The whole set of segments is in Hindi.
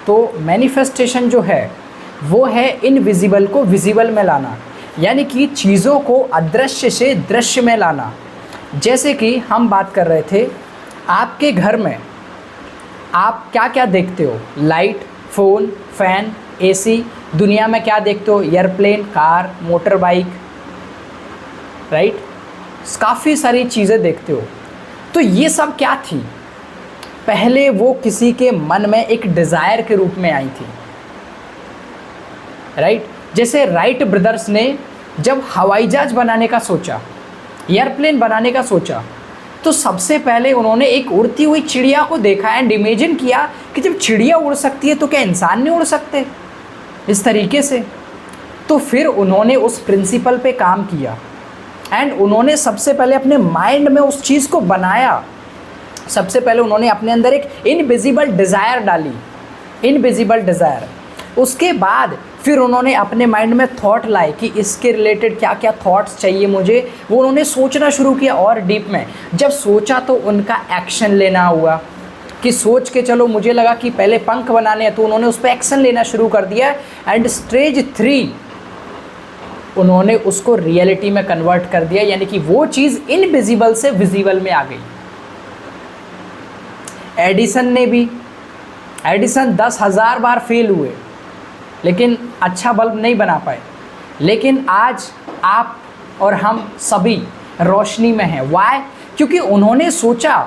तो मैनिफेस्टेशन जो है वो है इनविजिबल को विजिबल में लाना, यानी कि चीज़ों को अदृश्य से दृश्य में लाना। जैसे कि हम बात कर रहे थे, आपके घर में आप क्या क्या देखते हो? Light, phone, fan, AC. दुनिया में क्या देखते हो? Airplane, car, motor bike, right? काफ़ी सारी चीज़ें देखते हो। तो ये सब क्या थी? पहले वो किसी के मन में एक डिज़ायर के रूप में आई थी, राइट? जैसे राइट ब्रदर्स ने जब हवाई जहाज बनाने का सोचा, एयरप्लेन बनाने का सोचा, तो सबसे पहले उन्होंने एक उड़ती हुई चिड़िया को देखा एंड इमेजिन किया कि जब चिड़िया उड़ सकती है तो क्या इंसान नहीं उड़ सकते इस तरीके से। तो फिर उन्होंने उस प्रिंसिपल पे काम किया एंड उन्होंने सबसे पहले अपने माइंड में उस चीज़ को बनाया। सबसे पहले उन्होंने अपने अंदर एक इनविजिबल डिज़ायर डाली, इनविजिबल डिज़ायर। उसके बाद फिर उन्होंने अपने माइंड में थॉट लाए कि इसके रिलेटेड क्या क्या थॉट्स चाहिए मुझे, वो उन्होंने सोचना शुरू किया और डीप में। जब सोचा तो उनका एक्शन लेना हुआ कि सोच के चलो, मुझे लगा कि पहले पंख बनाने हैं, तो उन्होंने उस पर एक्शन लेना शुरू कर दिया एंड स्टेज 3 उन्होंने उसको रियलिटी में कन्वर्ट कर दिया, यानी कि वो चीज़ इनविजिबल से विजिबल में आ गई। एडिसन 10,000 बार फेल हुए लेकिन अच्छा बल्ब नहीं बना पाए, लेकिन आज आप और हम सभी रोशनी में हैं। वाई? क्योंकि उन्होंने सोचा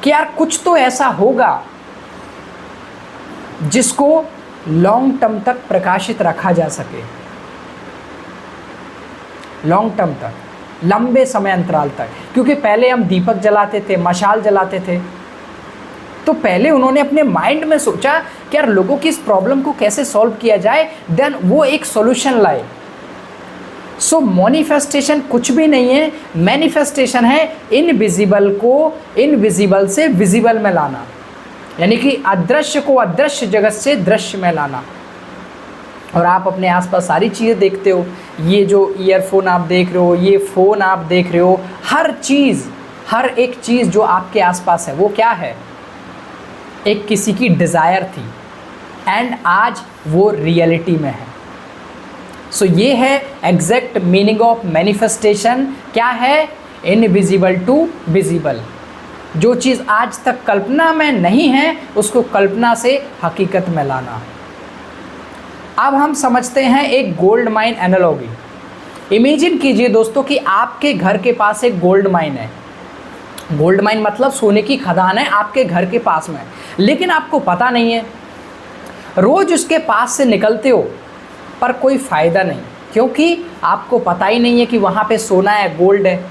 कि यार कुछ तो ऐसा होगा जिसको लॉन्ग टर्म तक प्रकाशित रखा जा सके, लॉन्ग टर्म तक, लंबे समय अंतराल तक। क्योंकि पहले हम दीपक जलाते थे, मशाल जलाते थे, तो पहले उन्होंने अपने माइंड में सोचा कि यार लोगों की इस प्रॉब्लम को कैसे सॉल्व किया जाए, देन वो एक सॉल्यूशन लाए। सो मैनिफेस्टेशन कुछ भी नहीं है, मैनिफेस्टेशन है इनविजिबल को इनविजिबल से विजिबल में लाना, यानी कि अदृश्य को अदृश्य जगत से दृश्य में लाना। और आप अपने आसपास सारी चीज़ें देखते हो, ये जो ईयरफोन आप देख रहे हो, ये फ़ोन आप देख रहे हो, हर चीज़, हर एक चीज़ जो आपके आसपास है वो क्या है? एक किसी की डिज़ायर थी एंड आज वो रियलिटी में है। सो ये है एग्जैक्ट मीनिंग ऑफ मैनिफेस्टेशन। क्या है? Invisible to visible. जो चीज़ आज तक कल्पना में नहीं है उसको कल्पना से हकीकत में लाना। अब हम समझते हैं एक गोल्ड माइन एनालॉजी। इमेजिन कीजिए दोस्तों कि आपके घर के पास एक गोल्ड माइन है। गोल्ड माइन मतलब सोने की खदान है आपके घर के पास में, लेकिन आपको पता नहीं है। रोज़ उसके पास से निकलते हो पर कोई फ़ायदा नहीं, क्योंकि आपको पता ही नहीं है कि वहाँ पे सोना है, गोल्ड है।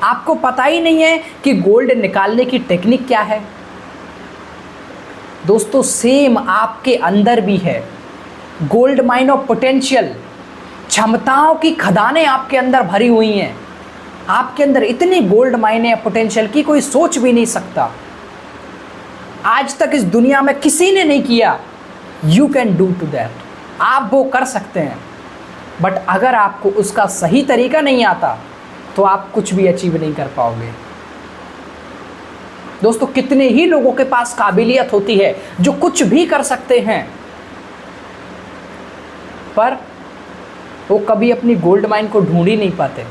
आपको पता ही नहीं है कि गोल्ड निकालने की टेक्निक क्या है। दोस्तों सेम आपके अंदर भी है गोल्ड माइन ऑफ पोटेंशियल। क्षमताओं की खदानें आपके अंदर भरी हुई हैं। आपके अंदर इतनी गोल्ड माइन है पोटेंशियल की कोई सोच भी नहीं सकता। आज तक इस दुनिया में किसी ने नहीं किया। You can do to that. आप वो कर सकते हैं, बट अगर आपको उसका सही तरीका नहीं आता तो आप कुछ भी अचीव नहीं कर पाओगे। दोस्तों कितने ही लोगों के पास काबिलियत होती है जो कुछ भी कर सकते हैं, पर वो कभी अपनी गोल्ड माइन को ढूंढ ही नहीं पाते,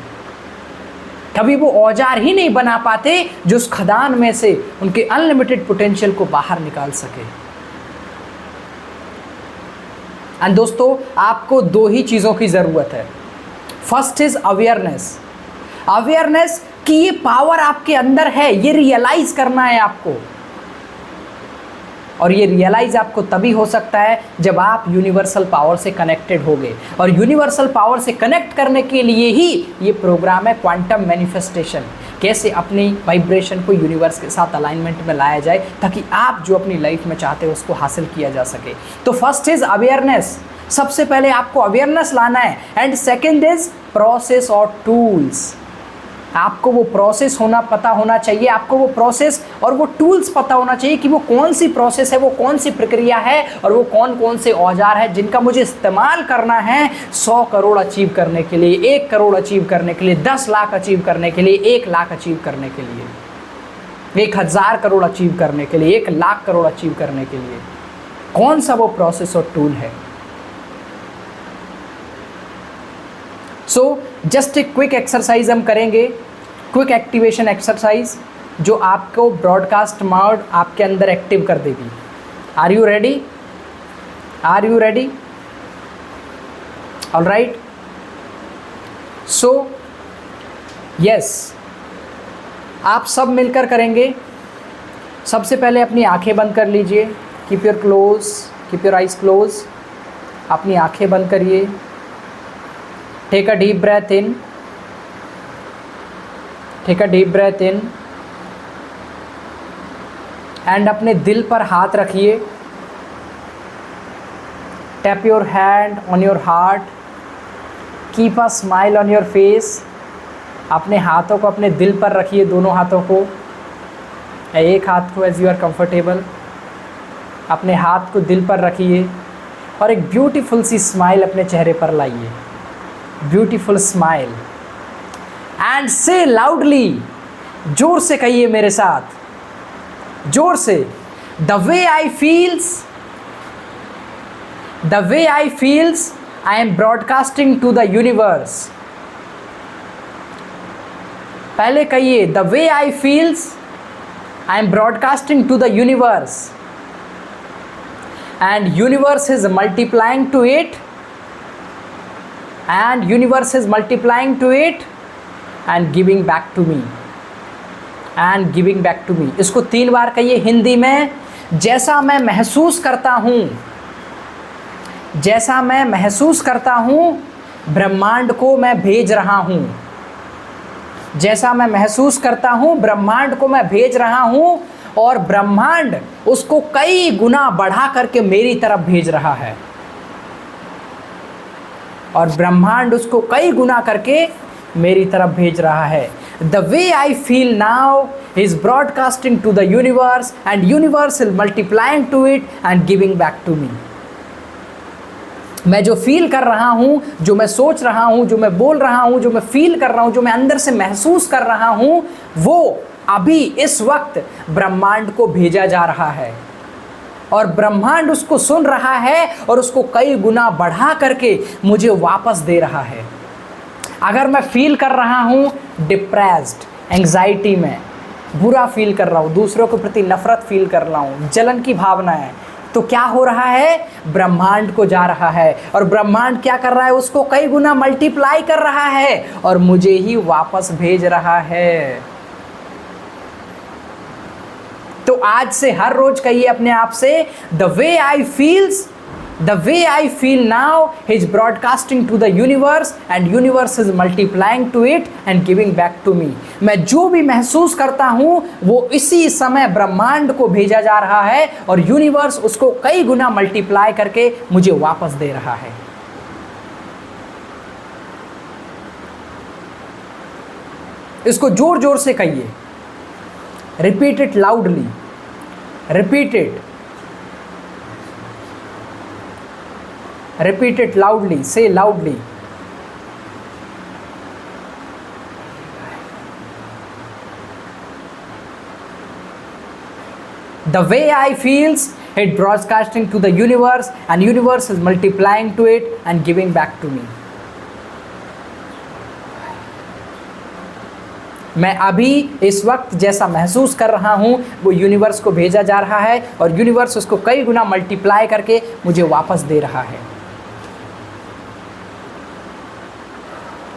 कभी वो औजार ही नहीं बना पाते जो उस खदान में से उनके अनलिमिटेड पोटेंशियल को बाहर निकाल सके। एंड दोस्तों आपको दो ही चीज़ों की ज़रूरत है। First is awareness. अवेयरनेस कि ये पावर आपके अंदर है, ये रियलाइज करना है आपको। और ये रियलाइज आपको तभी हो सकता है जब आप यूनिवर्सल पावर से कनेक्टेड होगे। और यूनिवर्सल पावर से कनेक्ट करने के लिए ही ये प्रोग्राम है क्वांटम मैनिफेस्टेशन। कैसे अपनी वाइब्रेशन को यूनिवर्स के साथ अलाइनमेंट में लाया जाए ताकि आप जो अपनी लाइफ में चाहते हो उसको हासिल किया जा सके। तो फर्स्ट इज अवेयरनेस। सबसे पहले आपको अवेयरनेस लाना है। एंड सेकेंड इज प्रोसेस और टूल्स। आपको वो प्रोसेस पता होना चाहिए, आपको वो प्रोसेस और वो टूल्स पता होना चाहिए कि वो कौन सी प्रोसेस है, वो कौन सी प्रक्रिया है और वो कौन कौन से औजार है जिनका मुझे इस्तेमाल करना है 100 करोड़ अचीव करने के लिए, 1 करोड़ अचीव करने के लिए, 10 लाख अचीव करने के लिए, 1 लाख अचीव करने के लिए। 1000 करोड़ अचीव करने के लिए, 1 लाख करोड़ अचीव करने के लिए कौन सा वो प्रोसेस और टूल है? सो जस्ट एक क्विक एक्सरसाइज हम करेंगे, क्विक एक्टिवेशन एक्सरसाइज, जो आपको ब्रॉडकास्ट मोड आपके अंदर एक्टिव कर देगी। Are you ready? Are you ready? All right, so yes, आप सब मिलकर करेंगे। सबसे पहले अपनी आंखें बंद कर लीजिए। Keep your eyes close. अपनी आंखें बंद करिए। Take a deep breath in, take a deep breath in and अपने दिल पर हाथ रखिए। Tap your hand on your heart, keep a smile on your face. अपने हाथों को अपने दिल पर रखिए, दोनों हाथों को, एक हाथ को एज यू आर कंफर्टेबल। अपने हाथ को दिल पर रखिए और एक ब्यूटीफुल सी स्माइल अपने चेहरे पर लाइए। Beautiful smile and say loudly, जोर से कहिए मेरे साथ, जोर से, the way I feels I am broadcasting to the universe. पहले कहिए, the way I feels I am broadcasting to the universe and universe is multiplying to it, and universe is multiplying to it and giving back to me, and giving back to me। इसको 3 बार कहिए हिंदी में। जैसा मैं महसूस करता हूँ, जैसा मैं महसूस करता हूँ, ब्रह्मांड को मैं भेज रहा हूँ। जैसा मैं महसूस करता हूँ, ब्रह्मांड को मैं भेज रहा हूँ और ब्रह्मांड उसको कई गुना बढ़ा करके मेरी तरफ भेज रहा है, और ब्रह्मांड उसको कई गुना करके मेरी तरफ भेज रहा है। The way I feel now is broadcasting to the universe and universe is multiplying to it and giving back to me. मैं जो फील कर रहा हूँ, जो मैं सोच रहा हूँ, जो मैं बोल रहा हूँ, जो मैं फील कर रहा हूँ, जो मैं अंदर से महसूस कर रहा हूँ, वो अभी इस वक्त ब्रह्मांड को भेजा जा रहा है और ब्रह्मांड उसको सुन रहा है और उसको कई गुना बढ़ा करके मुझे वापस दे रहा है। अगर मैं फील कर रहा हूँ डिप्रेस्ड, एंग्जाइटी में, बुरा फील कर रहा हूँ, दूसरों के प्रति नफरत फील कर रहा हूँ, जलन की भावना है, तो क्या हो रहा है? ब्रह्मांड को जा रहा है और ब्रह्मांड क्या कर रहा है? उसको कई गुना मल्टीप्लाई कर रहा है और मुझे ही वापस भेज रहा है। तो आज से हर रोज कहिए अपने आप से, the way I feel now is broadcasting to the universe and universe is multiplying to it and giving back to me. मैं जो भी महसूस करता हूं वो इसी समय ब्रह्मांड को भेजा जा रहा है और यूनिवर्स उसको कई गुना मल्टीप्लाई करके मुझे वापस दे रहा है। इसको जोर जोर से कहिए। Repeat it loudly. Repeat it. Repeat it loudly. Say loudly. The way I feels, it broadcasting to the universe and universe is multiplying to it and giving back to me. मैं अभी इस वक्त जैसा महसूस कर रहा हूँ वो यूनिवर्स को भेजा जा रहा है और यूनिवर्स उसको कई गुना मल्टीप्लाई करके मुझे वापस दे रहा है।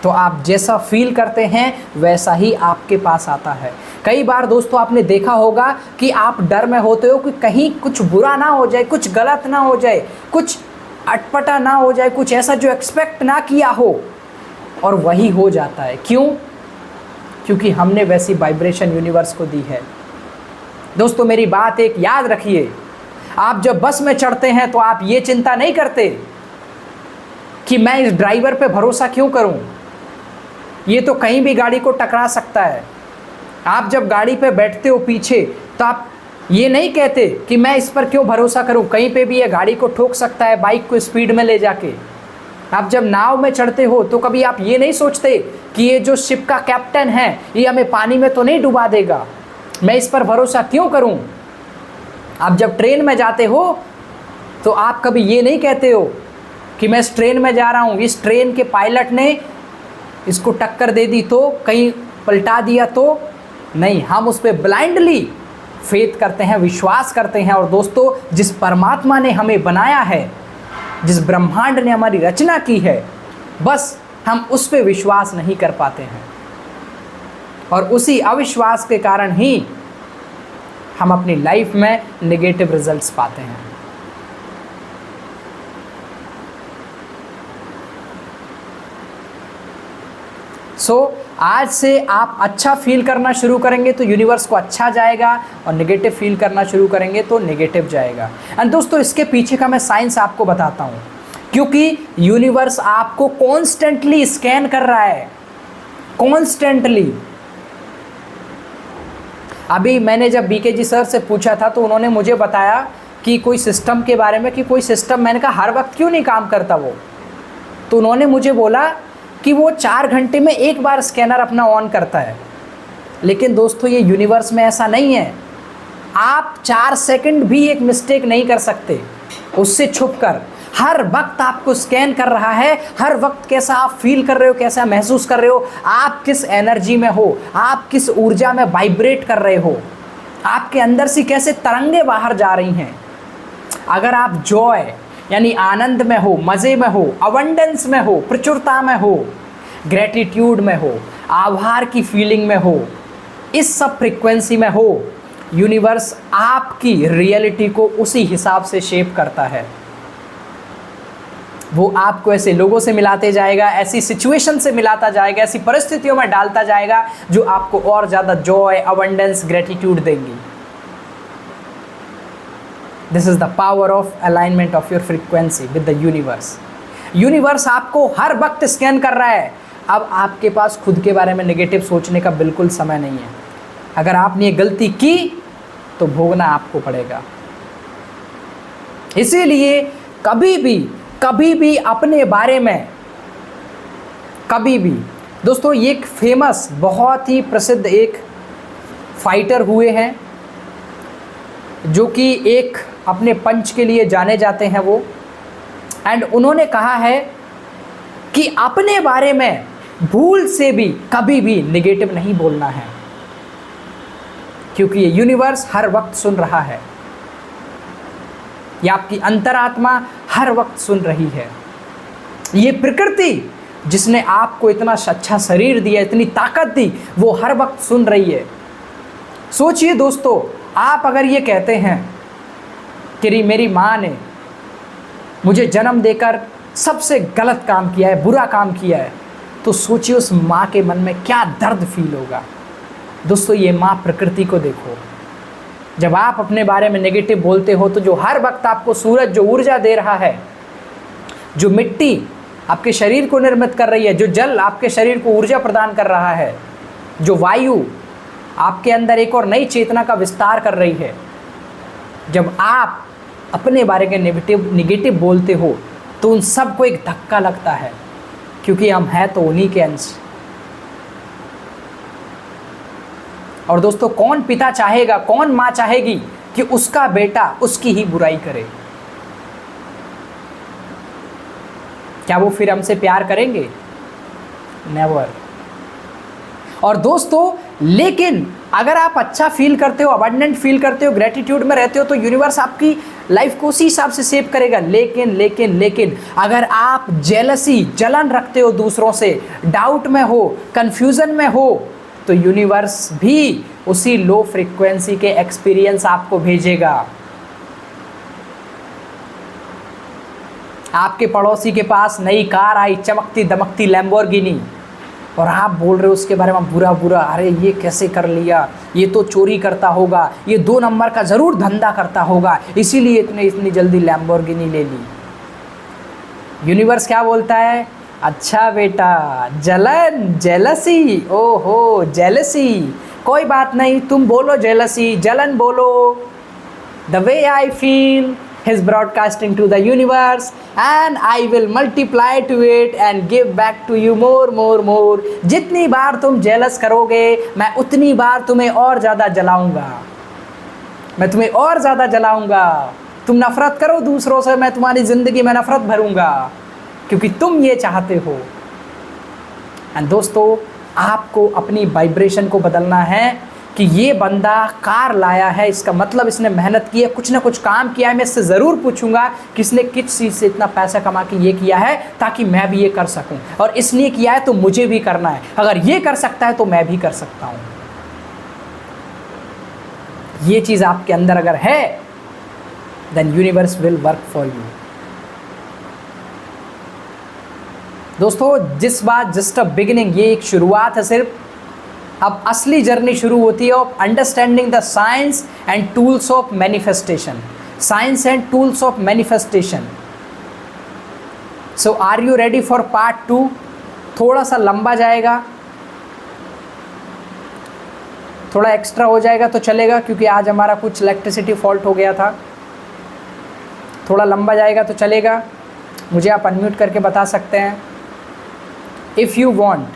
तो आप जैसा फील करते हैं वैसा ही आपके पास आता है। कई बार दोस्तों आपने देखा होगा कि आप डर में होते हो कि कहीं कुछ बुरा ना हो जाए, कुछ गलत ना हो जाए, कुछ अटपटा ना हो जाए, कुछ ऐसा जो एक्सपेक्ट ना किया हो, और वही हो जाता है। क्यों? क्योंकि हमने वैसी वाइब्रेशन यूनिवर्स को दी है। दोस्तों मेरी बात एक याद रखिए, आप जब बस में चढ़ते हैं तो आप ये चिंता नहीं करते कि मैं इस ड्राइवर पे भरोसा क्यों करूं, ये तो कहीं भी गाड़ी को टकरा सकता है। आप जब गाड़ी पे बैठते हो पीछे तो आप ये नहीं कहते कि मैं इस पर क्यों भरोसा करूं, कहीं पे भी ये गाड़ी को ठोक सकता है बाइक को स्पीड में ले जाके। आप जब नाव में चढ़ते हो तो कभी आप ये नहीं सोचते कि ये जो शिप का कैप्टन है ये हमें पानी में तो नहीं डुबा देगा। मैं इस पर भरोसा क्यों करूं? आप जब ट्रेन में जाते हो तो आप कभी ये नहीं कहते हो कि मैं इस ट्रेन में जा रहा हूं, इस ट्रेन के पायलट ने इसको टक्कर दे दी तो, कहीं पलटा दिया तो। नहीं, हम उस पर ब्लाइंडली फेथ करते हैं, विश्वास करते हैं। और दोस्तों, जिस परमात्मा ने हमें बनाया है, जिस ब्रह्मांड ने हमारी रचना की है, बस हम उस पर विश्वास नहीं कर पाते हैं। और उसी अविश्वास के कारण ही हम अपनी लाइफ में नेगेटिव रिजल्ट्स पाते हैं। आज से आप अच्छा फील करना शुरू करेंगे तो यूनिवर्स को अच्छा जाएगा, और नेगेटिव फील करना शुरू करेंगे तो नेगेटिव जाएगा। एंड दोस्तों, इसके पीछे का मैं साइंस आपको बताता हूँ, क्योंकि यूनिवर्स आपको कॉन्स्टेंटली स्कैन कर रहा है, कॉन्स्टेंटली। अभी मैंने जब बीके सर से पूछा था तो उन्होंने मुझे बताया कि कोई सिस्टम के बारे में, कि कोई सिस्टम, मैंने कहा हर वक्त क्यों नहीं काम करता वो? तो उन्होंने मुझे बोला कि वो 4 घंटे में एक बार स्कैनर अपना ऑन करता है। लेकिन दोस्तों, ये यूनिवर्स में ऐसा नहीं है। आप 4 सेकंड भी एक मिस्टेक नहीं कर सकते उससे छुपकर। हर वक्त आपको स्कैन कर रहा है, हर वक्त कैसा आप फील कर रहे हो, कैसा महसूस कर रहे हो, आप किस एनर्जी में हो, आप किस ऊर्जा में वाइब्रेट कर रहे हो, आपके अंदर से कैसे तरंगे बाहर जा रही हैं। अगर आप जॉय यानी आनंद में हो, मज़े में हो, अबंडेंस में हो, प्रचुरता में हो, ग्रेटिट्यूड में हो, आभार की फीलिंग में हो, इस सब फ्रीक्वेंसी में हो, यूनिवर्स आपकी रियलिटी को उसी हिसाब से शेप करता है। वो आपको ऐसे लोगों से मिलाते जाएगा, ऐसी सिचुएशन से मिलाता जाएगा, ऐसी परिस्थितियों में डालता जाएगा जो आपको और ज़्यादा जॉय, अबंडेंस, ग्रेटिट्यूड देंगी। This is the power of alignment of your frequency with the universe. Universe आपको हर वक्त स्कैन कर रहा है। अब आपके पास खुद के बारे में नेगेटिव सोचने का बिल्कुल समय नहीं है। अगर आपने ये गलती की तो भोगना आपको पड़ेगा। इसीलिए कभी भी अपने बारे में, कभी भी, दोस्तों, ये एक फेमस, बहुत ही प्रसिद्ध एक फाइटर हुए हैं जो कि एक अपने पंच के लिए जाने जाते हैं वो। एंड उन्होंने कहा है कि अपने बारे में भूल से भी कभी भी नेगेटिव नहीं बोलना है, क्योंकि ये यूनिवर्स हर वक्त सुन रहा है, या आपकी अंतरात्मा हर वक्त सुन रही है। ये प्रकृति जिसने आपको इतना अच्छा शरीर दिया, इतनी ताकत दी, वो हर वक्त सुन रही है। सोचिए दोस्तों, आप अगर ये कहते हैं कि मेरी माँ ने मुझे जन्म देकर सबसे गलत काम किया है, बुरा काम किया है, तो सोचिए उस माँ के मन में क्या दर्द फील होगा। दोस्तों, ये माँ प्रकृति को देखो। जब आप अपने बारे में नेगेटिव बोलते हो तो जो हर वक्त आपको सूरज जो ऊर्जा दे रहा है, जो मिट्टी आपके शरीर को निर्मित कर रही है, जो जल आपके शरीर को ऊर्जा प्रदान कर रहा है, जो वायु आपके अंदर एक और नई चेतना का विस्तार कर रही है, जब आप अपने बारे में नेगेटिव बोलते हो तो उन सबको एक धक्का लगता है, क्योंकि हम हैं तो उन्हीं के अंश। और दोस्तों, कौन पिता चाहेगा, कौन माँ चाहेगी कि उसका बेटा उसकी ही बुराई करे? क्या वो फिर हमसे प्यार करेंगे? नेवर। और दोस्तों, लेकिन अगर आप अच्छा फील करते हो, अबंडेंट फील करते हो, ग्रेटिट्यूड में रहते हो, तो यूनिवर्स आपकी लाइफ को उसी हिसाब से सेव करेगा। लेकिन अगर आप जेलसी, जलन रखते हो दूसरों से, डाउट में हो, कंफ्यूजन में हो, तो यूनिवर्स भी उसी लो फ्रीक्वेंसी के एक्सपीरियंस आपको भेजेगा। आपके पड़ोसी के पास नई कार आई, चमकती दमकती लैम्बोर्गिनी, और आप बोल रहे हो उसके बारे में बुरा, अरे ये कैसे कर लिया, ये तो चोरी करता होगा, ये 2 नंबर का ज़रूर धंधा करता होगा, इसीलिए इतनी जल्दी लैम्बोर्गिनी ले ली। यूनिवर्स क्या बोलता है? अच्छा बेटा, जलन, जेलसी, ओहो जेलसी, कोई बात नहीं, तुम बोलो जेलसी, जलन बोलो, the way I feel, His broadcasting to the universe, and I will multiply to it and give back to you more. जितनी बार तुम जेलस करोगे मैं उतनी बार तुम्हें और ज़्यादा जलाऊंगा, मैं तुम्हें और ज़्यादा जलाऊंगा। तुम नफ़रत करो दूसरों से, मैं तुम्हारी ज़िंदगी में नफ़रत भरूंगा क्योंकि तुम ये चाहते हो। एंड दोस्तों, आपको अपनी वाइब्रेशन को बदलना है कि ये बंदा कार लाया है, इसका मतलब इसने मेहनत की है, कुछ ना कुछ काम किया है। मैं इससे ज़रूर पूछूंगा कि इसने किस चीज़ से इतना पैसा कमा के ये किया है ताकि मैं भी ये कर सकूं, और इसने किया है तो मुझे भी करना है। अगर ये कर सकता है तो मैं भी कर सकता हूं। ये चीज़ आपके अंदर अगर है, then universe will work for you. दोस्तों, जिस बात जस्ट अ बिगिनिंग, ये एक शुरुआत है सिर्फ। अब असली जर्नी शुरू होती है of understanding the science and tools of manifestation. Science and tools of manifestation. So are you ready for part 2? थोड़ा सा लंबा जाएगा, थोड़ा एक्स्ट्रा हो जाएगा तो चलेगा, क्योंकि आज हमारा कुछ इलेक्ट्रिसिटी फॉल्ट हो गया था। थोड़ा लंबा जाएगा तो चलेगा, मुझे आप अनम्यूट करके बता सकते हैं इफ़ यू वांट।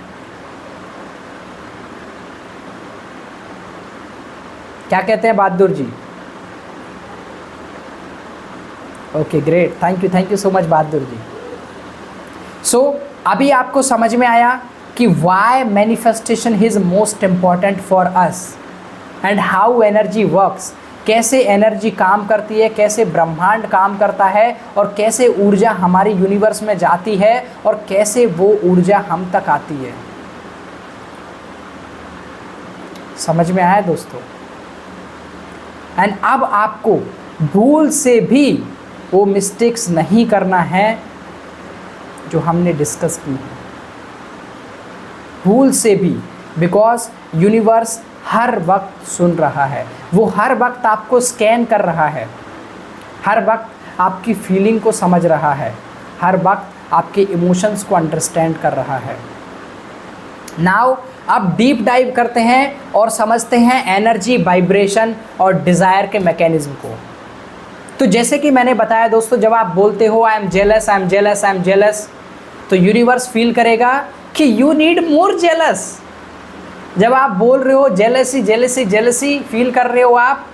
क्या कहते हैं Bahadur ji? Okay, great, thank you so much Bahadur ji. So अभी आपको समझ में आया कि why manifestation is most important for us and how energy works. कैसे एनर्जी काम करती है, कैसे ब्रह्मांड काम करता है, और कैसे ऊर्जा हमारी यूनिवर्स में जाती है, और कैसे वो ऊर्जा हम तक आती है। समझ में आया दोस्तों? एंड अब आपको भूल से भी वो मिस्टेक्स नहीं करना है जो हमने डिस्कस की है, भूल से भी, बिकॉज यूनिवर्स हर वक्त सुन रहा है। वो हर वक्त आपको स्कैन कर रहा है, हर वक्त आपकी फीलिंग को समझ रहा है, हर वक्त आपके इमोशंस को अंडरस्टैंड कर रहा है। नाउ अब डीप डाइव करते हैं और समझते हैं एनर्जी, वाइब्रेशन और डिज़ायर के मैकेनिज्म को। तो जैसे कि मैंने बताया दोस्तों, जब आप बोलते हो I am jealous, I am jealous, I am jealous, तो यूनिवर्स फील करेगा कि यू नीड मोर जेलस। जब आप बोल रहे हो जेलसी जेलसी जेलसी फील कर रहे हो आप,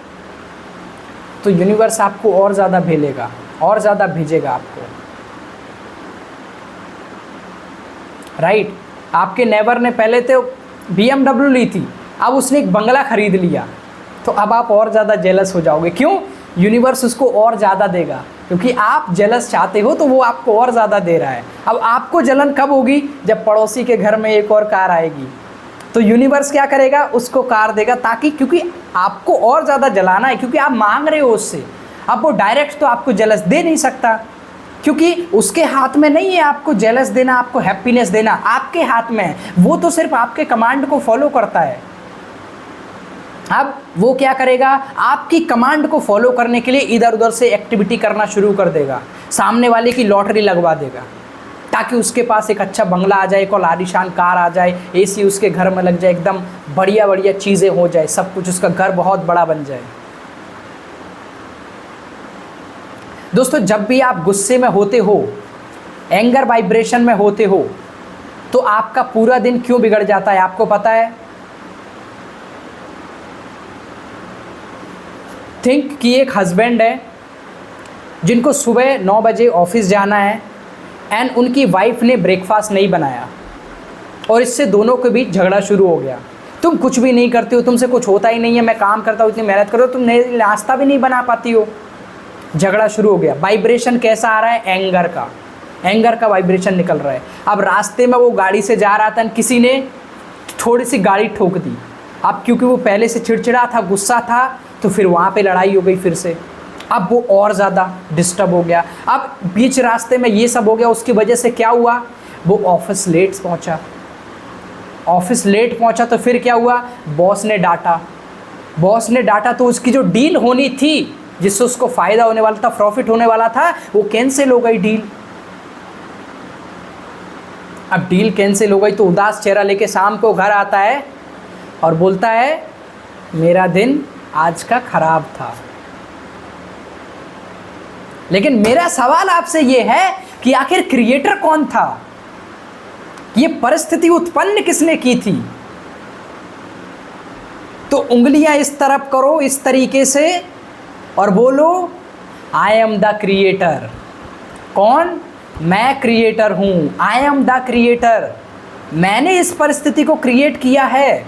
तो यूनिवर्स आपको और ज़्यादा भेजेगा, और ज़्यादा भेजेगा आपको। राइट? आपके नेबर ने पहले तो BMW ली थी, अब उसने एक बंगला खरीद लिया, तो अब आप और ज़्यादा जेलस हो जाओगे। क्यों? यूनिवर्स उसको और ज़्यादा देगा, क्योंकि आप जेलस चाहते हो तो वो आपको और ज़्यादा दे रहा है। अब आपको जलन कब होगी? जब पड़ोसी के घर में एक और कार आएगी, तो यूनिवर्स क्या करेगा? उसको कार देगा, ताकि, क्योंकि आपको और ज़्यादा जलाना है, क्योंकि आप मांग रहे हो उससे। अब वो डायरेक्ट तो आपको जेलस दे नहीं सकता, क्योंकि उसके हाथ में नहीं है आपको जेलस देना, आपको हैप्पीनेस देना, आपके हाथ में है। वो तो सिर्फ आपके कमांड को फॉलो करता है। अब वो क्या करेगा? आपकी कमांड को फॉलो करने के लिए इधर उधर से एक्टिविटी करना शुरू कर देगा, सामने वाले की लॉटरी लगवा देगा, ताकि उसके पास एक अच्छा बंगला आ जाए, एक और आलीशान कार आ जाए, AC उसके घर में लग जाए, एकदम बढ़िया बढ़िया चीज़ें हो जाए, सब कुछ, उसका घर बहुत बड़ा बन जाए। दोस्तों, जब भी आप गुस्से में होते हो, एंगर वाइब्रेशन में होते हो, तो आपका पूरा दिन क्यों बिगड़ जाता है आपको पता है? थिंक कि एक हस्बैंड है जिनको सुबह 9 बजे ऑफिस जाना है, एंड उनकी वाइफ ने ब्रेकफास्ट नहीं बनाया, और इससे दोनों के बीच झगड़ा शुरू हो गया। तुम कुछ भी नहीं करती हो, तुमसे कुछ होता ही नहीं है, मैं काम करता हूँ, इतनी मेहनत करो, तुम नाश्ता भी नहीं बना पाती हो। झगड़ा शुरू हो गया। वाइब्रेशन कैसा आ रहा है? एंगर का, एंगर का वाइब्रेशन निकल रहा है। अब रास्ते में वो गाड़ी से जा रहा था, किसी ने थोड़ी सी गाड़ी ठोक दी। अब क्योंकि वो पहले से चिड़चिड़ा था, गुस्सा था, तो फिर वहाँ पे लड़ाई हो गई फिर से। अब वो और ज़्यादा डिस्टर्ब हो गया। अब बीच रास्ते में ये सब हो गया, उसकी वजह से क्या हुआ? वो ऑफिस लेट पहुँचा। ऑफिस लेट पहुँचा तो फिर क्या हुआ? बॉस ने डांटा। बॉस ने डांटा तो उसकी जो डील होनी थी, जिससे उसको फ़ायदा होने वाला था, प्रॉफिट होने वाला था, वो कैंसिल हो गई डील। अब डील कैंसिल हो गई तो उदास चेहरा लेके शाम को घर आता है और बोलता है मेरा दिन आज का खराब था। लेकिन मेरा सवाल आपसे ये है कि आखिर क्रिएटर कौन था? ये परिस्थिति उत्पन्न किसने की थी? तो उंगलियां इस तरफ करो इस तरीके से और बोलो आई एम द क्रिएटर। कौन? मैं क्रिएटर हूं। I am the creator. मैंने इस परिस्थिति को क्रिएट किया है।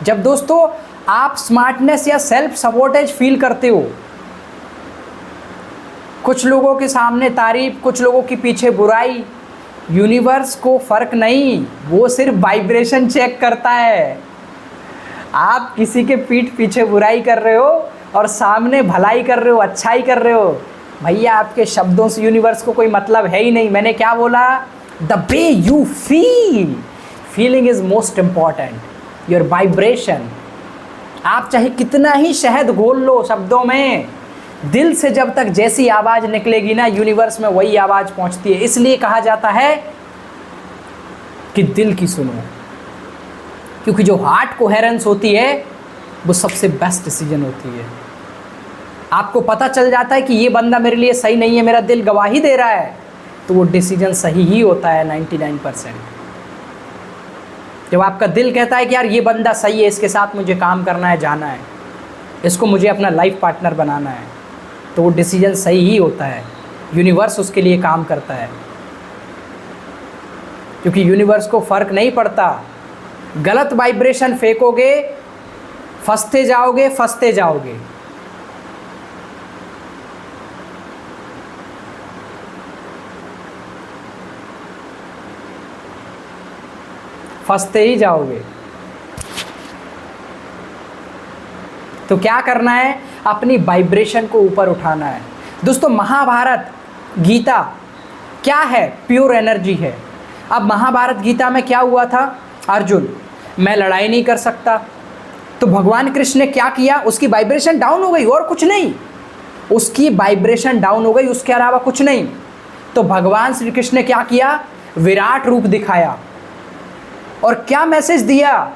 जब दोस्तों आप स्मार्टनेस या सेल्फ सपोर्टेज फील करते हो, कुछ लोगों के सामने तारीफ, कुछ लोगों के पीछे बुराई, यूनिवर्स को फर्क नहीं, वो सिर्फ वाइब्रेशन चेक करता है। आप किसी के पीठ पीछे बुराई कर रहे हो और सामने भलाई कर रहे हो, अच्छाई कर रहे हो, भैया आपके शब्दों से यूनिवर्स को कोई मतलब है ही नहीं। मैंने क्या बोला? The way you feel, feeling is most important, your vibration. आप चाहे कितना ही शहद घोल लो शब्दों में, दिल से जब तक जैसी आवाज निकलेगी ना, यूनिवर्स में वही आवाज पहुंचती है। इसलिए कहा जाता है कि दिल की सुनो, क्योंकि जो हार्ट कोहेरेंस होती है वो सबसे बेस्ट डिसीजन होती है। आपको पता चल जाता है कि ये बंदा मेरे लिए सही नहीं है, मेरा दिल गवाही दे रहा है, तो वो डिसीजन सही ही होता है 99%। जब आपका दिल कहता है कि यार ये बंदा सही है, इसके साथ मुझे काम करना है, जाना है, इसको मुझे अपना लाइफ पार्टनर बनाना है, तो वो डिसीजन सही ही होता है। यूनिवर्स उसके लिए काम करता है, क्योंकि यूनिवर्स को फर्क नहीं पड़ता। गलत वाइब्रेशन फेंकोगे, फंसते जाओगे, फंसते जाओगे। फंसते ही जाओगे। तो क्या करना है? अपनी वाइब्रेशन को ऊपर उठाना है। दोस्तों महाभारत गीता क्या है? प्योर एनर्जी है। अब महाभारत गीता में क्या हुआ था? अर्जुन, मैं लड़ाई नहीं कर सकता, तो भगवान कृष्ण ने क्या किया? उसकी वाइब्रेशन डाउन हो गई, और कुछ नहीं, उसकी वाइब्रेशन डाउन हो गई, उसके अलावा कुछ नहीं। तो भगवान श्री कृष्ण ने क्या किया? विराट रूप दिखाया और क्या मैसेज दिया?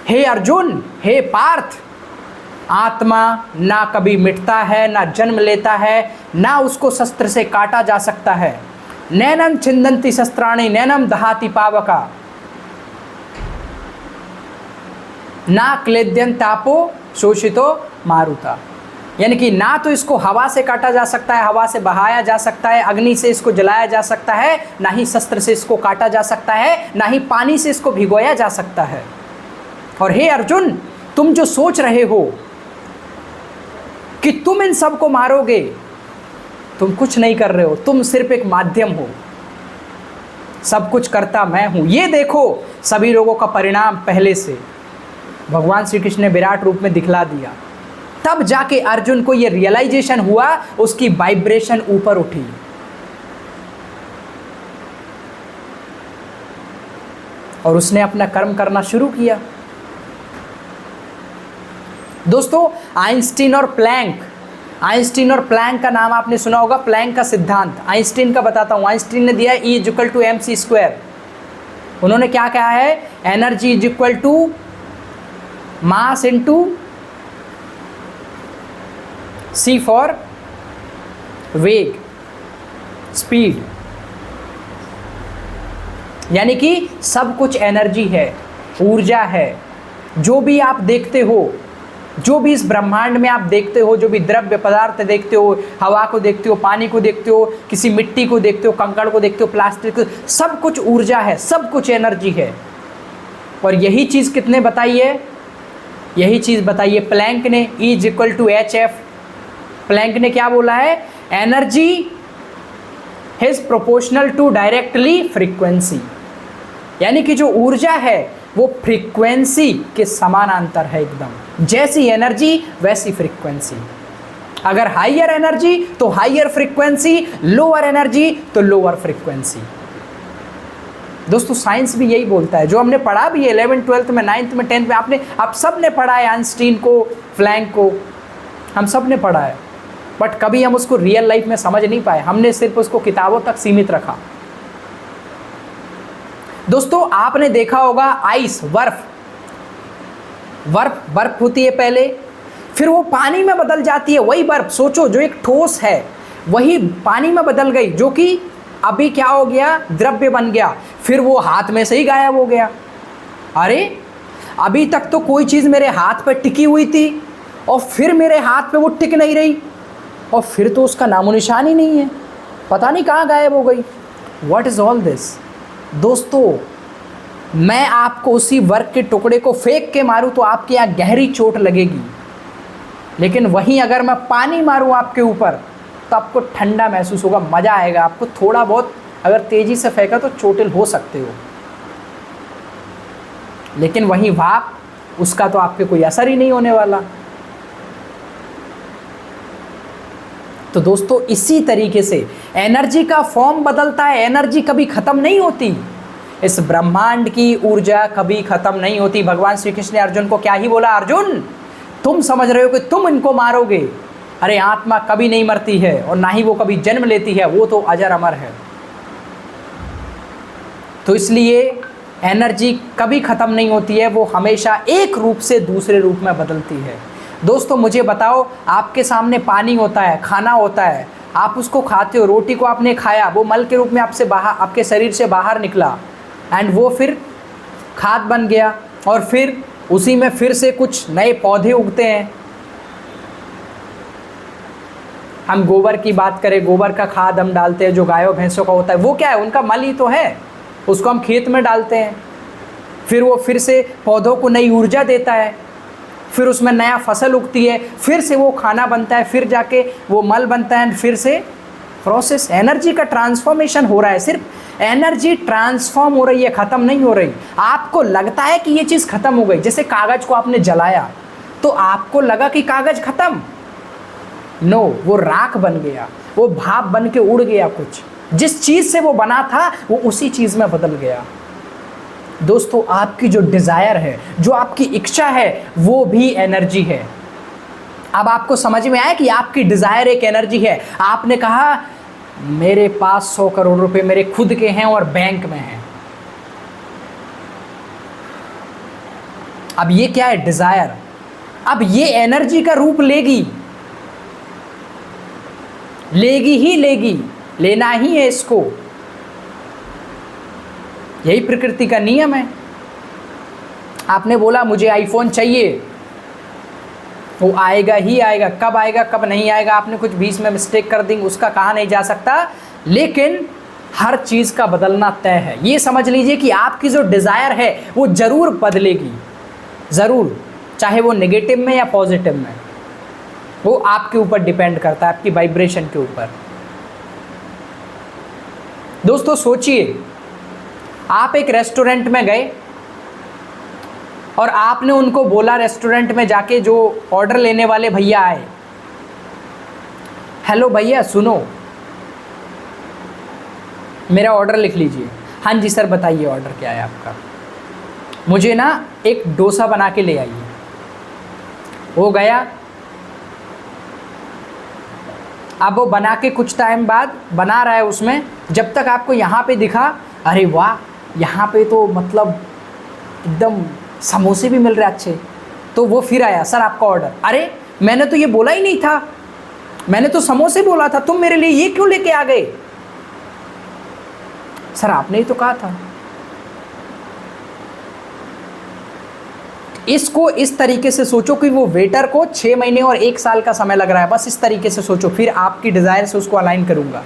हे अर्जुन, हे पार्थ, आत्मा ना कभी मिटता है, ना जन्म लेता है, ना उसको शस्त्र से काटा जा सकता है। नैनम छिंदंती शस्त्राणि नैनम दहाति पावका, ना क्लेद्यन तापो शोषितो मारुता। यानी कि ना तो इसको हवा से काटा जा सकता है, हवा से बहाया जा सकता है, अग्नि से इसको जलाया जा सकता है, ना ही शस्त्र से इसको काटा जा सकता है, ना ही पानी से इसको भिगोया जा सकता है। और हे अर्जुन, तुम जो सोच रहे हो कि तुम इन सब को मारोगे, तुम कुछ नहीं कर रहे हो, तुम सिर्फ एक माध्यम हो, सब कुछ करता मैं हूं। ये देखो सभी लोगों का परिणाम पहले से भगवान श्री कृष्ण ने विराट रूप में दिखला दिया। तब जाके अर्जुन को ये रियलाइजेशन हुआ, उसकी वाइब्रेशन ऊपर उठी। और उसने अपना कर्म करना शुरू किया। दोस्तों आइंस्टीन और प्लैंक, आइंस्टीन और प्लैंक का नाम आपने सुना होगा। प्लैंक का सिद्धांत आइंस्टीन का बताता हूं। आइंस्टीन ने दिया E=mc²। उन्होंने क्या कहा है? Energy is equal to mass into C for वेग, स्पीड। यानी कि सब कुछ एनर्जी है, ऊर्जा है। जो भी आप देखते हो, जो भी इस ब्रह्मांड में आप देखते हो, जो भी द्रव्य पदार्थ देखते हो, हवा को देखते हो, पानी को देखते हो, किसी मिट्टी को देखते हो, कंकड़ को देखते हो, प्लास्टिक को, सब कुछ ऊर्जा है, सब कुछ एनर्जी है। और यही चीज़ कितने बताई है? यही चीज़ बताइए प्लैंक ने, E=hf। प्लैंक ने क्या बोला है? Energy is proportional to directly frequency. यानी कि जो ऊर्जा है वो फ्रीक्वेंसी के समानांतर है एकदम। जैसी एनर्जी वैसी फ्रीक्वेंसी। अगर हाइयर एनर्जी तो हाइयर फ्रीक्वेंसी, लोअर एनर्जी तो लोअर फ्रीक्वेंसी। दोस्तों साइंस भी यही बोलता है, जो हमने पढ़ा भी है 11th 12th में, 9th में, 10th में। आपने, आप सब ने पढ़ा है आइंस्टीन को, प्लैंक को, हम सब ने पढ़ा है, बट कभी हम उसको रियल लाइफ में समझ नहीं पाए। हमने सिर्फ उसको किताबों तक सीमित रखा। दोस्तों आपने देखा होगा आइस, बर्फ, बर्फ होती है पहले, फिर वो पानी में बदल जाती है। वही बर्फ सोचो जो एक ठोस है वही पानी में बदल गई, जो कि अभी क्या हो गया, द्रव्य बन गया। फिर वो हाथ में से ही गायब हो गया। अरे अभी तक तो कोई चीज़ मेरे हाथ पे टिकी हुई थी और फिर मेरे हाथ पे वो टिक नहीं रही और फिर तो उसका नामो निशान ही नहीं है, पता नहीं कहाँ गायब हो गई। What is all this? दोस्तों, मैं आपको उसी वर्क के टुकड़े को फेंक के मारूं तो आपके यहाँ गहरी चोट लगेगी, लेकिन वहीं अगर मैं पानी मारूं आपके ऊपर तो आपको ठंडा महसूस होगा, मज़ा आएगा आपको। थोड़ा बहुत अगर तेज़ी से फेंका तो चोटिल हो सकते हो, लेकिन वहीं भाप, उसका तो आप पे कोई असर ही नहीं होने वाला। तो दोस्तों, इसी तरीके से एनर्जी का फॉर्म बदलता है, एनर्जी कभी ख़त्म नहीं होती। इस ब्रह्मांड की ऊर्जा कभी ख़त्म नहीं होती। भगवान श्री कृष्ण ने अर्जुन को क्या ही बोला, अर्जुन तुम समझ रहे हो कि तुम इनको मारोगे, अरे आत्मा कभी नहीं मरती है और ना ही वो कभी जन्म लेती है, वो तो अजर अमर है। तो इसलिए एनर्जी कभी ख़त्म नहीं होती है, वो हमेशा एक रूप से दूसरे रूप में बदलती है। दोस्तों मुझे बताओ, आपके सामने पानी होता है, खाना होता है, आप उसको खाते हो, रोटी को आपने खाया, वो मल के रूप में आपसे बाहर, आपके शरीर से बाहर निकला एंड वो फिर खाद बन गया और फिर उसी में फिर से कुछ नए पौधे उगते हैं। हम गोबर की बात करें, गोबर का खाद हम डालते हैं जो गायों भैंसों का होता है, वो क्या है, उनका मल ही तो है, उसको हम खेत में डालते हैं, फिर वो फिर से पौधों को नई ऊर्जा देता है, फिर उसमें नया फसल उगती है, फिर से वो खाना बनता है, फिर जाके वो मल बनता है, फिर से प्रोसेस, एनर्जी का ट्रांसफॉर्मेशन हो रहा है। सिर्फ एनर्जी ट्रांसफॉर्म हो रही है, ख़त्म नहीं हो रही। आपको लगता है कि ये चीज़ ख़त्म हो गई, जैसे कागज़ को आपने जलाया तो आपको लगा कि कागज़ ख़त्म, नो, वो राख बन गया, वो भाप बन के उड़ गया, कुछ जिस चीज़ से वो बना था वो उसी चीज़ में बदल गया। दोस्तों, आपकी जो डिज़ायर है, जो आपकी इच्छा है, वो भी एनर्जी है। अब आपको समझ में आया कि आपकी डिज़ायर एक एनर्जी है। आपने कहा मेरे पास 100 करोड़ रुपए मेरे खुद के हैं और बैंक में हैं। अब ये क्या है, डिज़ायर। अब ये एनर्जी का रूप लेगी, लेगी ही लेगी, लेना ही है इसको, यही प्रकृति का नियम है। आपने बोला मुझे आईफोन चाहिए, वो आएगा ही आएगा, कब आएगा कब नहीं आएगा, आपने कुछ बीच में मिस्टेक कर दी, उसका कहा नहीं जा सकता, लेकिन हर चीज़ का बदलना तय है। ये समझ लीजिए कि आपकी जो डिज़ायर है वो ज़रूर बदलेगी, ज़रूर, चाहे वो नेगेटिव में या पॉजिटिव में, वो आपके ऊपर डिपेंड करता है, आपकी वाइब्रेशन के ऊपर। दोस्तों सोचिए, आप एक रेस्टोरेंट में गए और आपने उनको बोला, रेस्टोरेंट में जाके जो ऑर्डर लेने वाले भैया आए, हेलो भैया सुनो, मेरा ऑर्डर लिख लीजिए। हाँ जी सर बताइए ऑर्डर क्या है आपका, मुझे ना एक डोसा बना के ले आइए। वो गया, अब वो बना के कुछ टाइम बाद बना रहा है, उसमें जब तक आपको यहाँ पे दिखा, अरे वाह यहाँ पे तो मतलब एकदम समोसे भी मिल रहे अच्छे, तो वो फिर आया, सर आपका ऑर्डर। अरे मैंने तो ये बोला ही नहीं था, मैंने तो समोसे बोला था, तुम मेरे लिए ये क्यों लेके आ गए? सर आपने ही तो कहा था। इसको इस तरीके से सोचो कि वो वेटर को 6 महीने और 1 साल का समय लग रहा है, बस इस तरीके से सोचो, फिर आपकी डिज़ायर से उसको अलाइन करूंगा।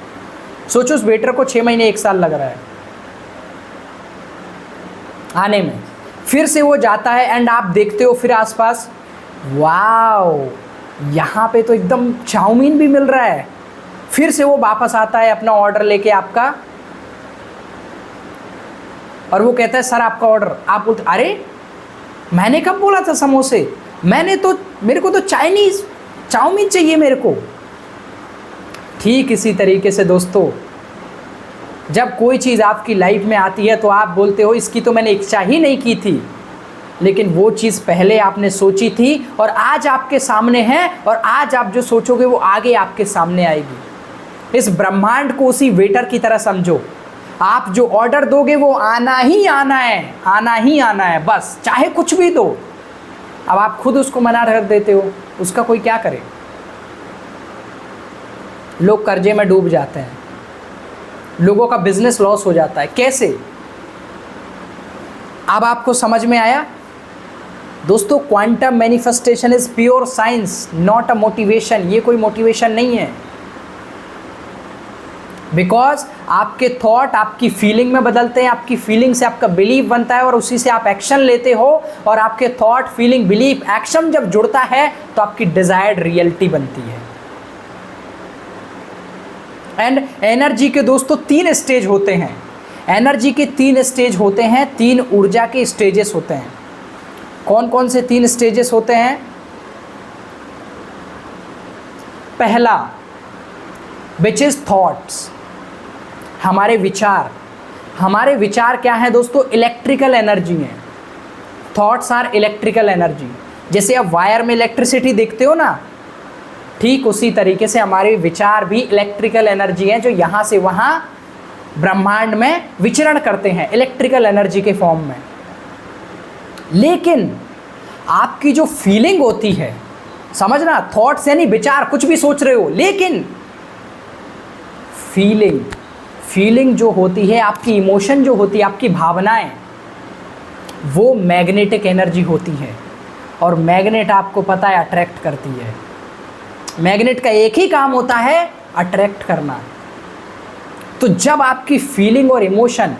सोचो उस वेटर को 6 महीने 1 साल लग रहा है आने में, फिर से वो जाता है एंड आप देखते हो फिर आसपास, वाओ यहाँ पे तो एकदम चाउमीन भी मिल रहा है। फिर से वो वापस आता है अपना ऑर्डर लेके आपका, और वो कहता है सर आपका ऑर्डर। आप बोलते अरे मैंने कब बोला था समोसे, मेरे को तो चाइनीज़ चाउमीन चाहिए मेरे को। ठीक इसी तरीके से दोस्तों, जब कोई चीज़ आपकी लाइफ में आती है तो आप बोलते हो इसकी तो मैंने इच्छा ही नहीं की थी, लेकिन वो चीज़ पहले आपने सोची थी और आज आपके सामने है, और आज आप जो सोचोगे वो आगे आपके सामने आएगी। इस ब्रह्मांड को उसी वेटर की तरह समझो, आप जो ऑर्डर दोगे वो आना ही आना है, आना ही आना है, बस चाहे कुछ भी दो, अब आप खुद उसको मना कर देते हो, उसका कोई क्या करे। लोग कर्जे में डूब जाते हैं, लोगों का बिजनेस लॉस हो जाता है, कैसे? अब आपको समझ में आया? दोस्तों, quantum manifestation is pure science, not a motivation. ये कोई मोटिवेशन नहीं है, बिकॉज आपके थॉट आपकी फीलिंग में बदलते हैं, आपकी फीलिंग से आपका बिलीफ बनता है और उसी से आप एक्शन लेते हो, और आपके थॉट, फीलिंग, बिलीफ, एक्शन जब जुड़ता है तो आपकी डिजायर्ड रियलिटी बनती है। एंड एनर्जी के दोस्तों 3 स्टेज होते हैं। एनर्जी के 3 स्टेज होते हैं, 3 ऊर्जा के स्टेजेस होते हैं। कौन कौन से 3 स्टेजेस होते हैं? पहला, विच इज थॉट्स, हमारे विचार। हमारे विचार क्या है दोस्तों? इलेक्ट्रिकल एनर्जी है। Thoughts are electrical energy. जैसे आप वायर में इलेक्ट्रिसिटी देखते हो ना, ठीक उसी तरीके से हमारे विचार भी इलेक्ट्रिकल एनर्जी है, जो यहाँ से वहाँ ब्रह्मांड में विचरण करते हैं इलेक्ट्रिकल एनर्जी के फॉर्म में। लेकिन आपकी जो फीलिंग होती है, समझना, थॉट्स यानी विचार, कुछ भी सोच रहे हो, लेकिन फीलिंग जो होती है, आपकी इमोशन जो होती है, आपकी भावनाएं, वो मैग्नेटिक एनर्जी होती है। और मैग्नेट आपको पता है अट्रैक्ट करती है। मैग्नेट का एक ही काम होता है, अट्रैक्ट करना। तो जब आपकी फीलिंग और इमोशन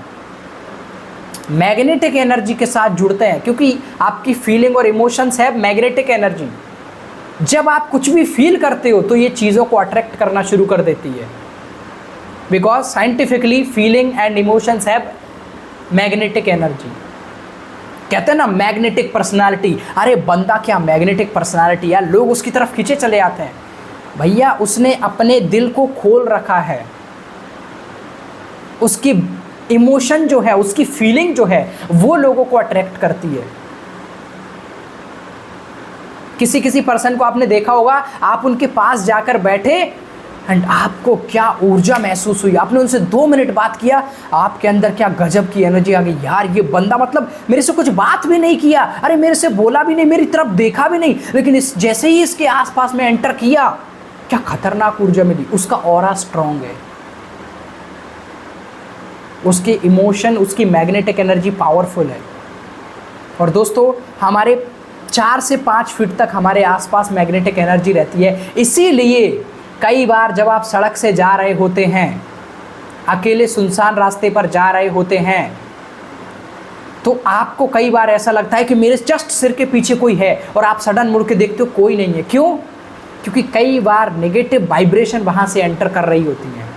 मैग्नेटिक एनर्जी के साथ जुड़ते हैं, क्योंकि आपकी फीलिंग और इमोशंस है मैग्नेटिक एनर्जी, जब आप कुछ भी फील करते हो तो ये चीज़ों को अट्रैक्ट करना शुरू कर देती है। Because scientifically feeling and emotions have magnetic energy. कहते हैं ना मैग्नेटिक पर्सनालिटी, अरे बंदा क्या मैग्नेटिक पर्सनालिटी है, लोग उसकी तरफ खींचे चले आते हैं। भैया, उसने अपने दिल को खोल रखा है, उसकी इमोशन जो है, उसकी फीलिंग जो है, वो लोगों को अट्रैक्ट करती है। किसी किसी पर्सन को आपने देखा होगा, आप उनके पास जाकर बैठे एंड आपको क्या ऊर्जा महसूस हुई, आपने उनसे 2 मिनट बात किया, आपके अंदर क्या गजब की एनर्जी आ गई। यार ये बंदा मतलब मेरे से कुछ बात भी नहीं किया, अरे मेरे से बोला भी नहीं, मेरी तरफ देखा भी नहीं, लेकिन जैसे ही इसके आसपास में एंटर किया, क्या खतरनाक ऊर्जा मिली। उसका ऑरा स्ट्रांग है, उसके इमोशन, उसकी मैग्नेटिक एनर्जी पावरफुल है। और दोस्तों, हमारे 4 से 5 फीट तक हमारे आसपास मैग्नेटिक एनर्जी रहती है। इसीलिए कई बार जब आप सड़क से जा रहे होते हैं, अकेले सुनसान रास्ते पर जा रहे होते हैं, तो आपको कई बार ऐसा लगता है कि मेरे जस्ट सिर के पीछे कोई है, और आप सडन मुड़ के देखते हो कोई नहीं है। क्यों? क्योंकि कई बार नेगेटिव वाइब्रेशन वहाँ से एंटर कर रही होती है।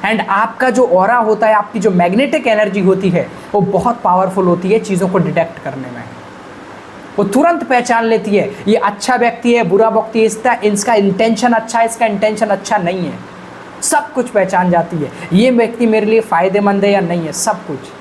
एंड आपका जो ऑरा होता है, आपकी जो मैग्नेटिक एनर्जी होती है, वो बहुत पावरफुल होती है चीज़ों को डिटेक्ट करने में। वो तुरंत पहचान लेती है ये अच्छा व्यक्ति है, बुरा व्यक्ति है, इसका इंटेंशन अच्छा है, इसका इंटेंशन अच्छा नहीं है, सब कुछ पहचान जाती है। ये व्यक्ति मेरे लिए फ़ायदेमंद है या नहीं है, सब कुछ।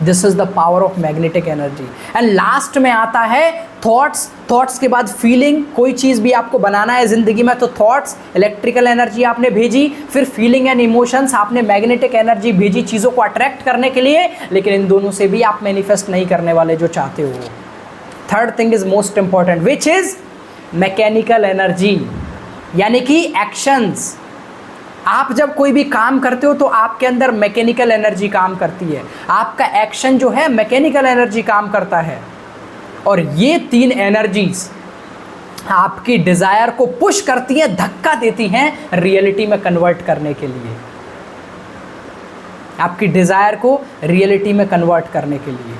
This is the power of magnetic energy. And last में आता है थॉट्स। थॉट्स के बाद फीलिंग। कोई चीज़ भी आपको बनाना है ज़िंदगी में तो थॉट्स, इलेक्ट्रिकल एनर्जी आपने भेजी, फिर फीलिंग एंड इमोशंस, आपने मैग्नेटिक एनर्जी भेजी चीज़ों को अट्रैक्ट करने के लिए। लेकिन इन दोनों से भी आप मैनिफेस्ट नहीं करने वाले जो चाहते हो। Third thing is most important, which is mechanical energy, यानी कि एक्शंस। आप जब कोई भी काम करते हो तो आपके अंदर मैकेनिकल एनर्जी काम करती है, आपका एक्शन जो है मैकेनिकल एनर्जी काम करता है। और ये 3 एनर्जीज आपकी डिज़ायर को पुश करती हैं, धक्का देती हैं रियलिटी में कन्वर्ट करने के लिए, आपकी डिज़ायर को रियलिटी में कन्वर्ट करने के लिए।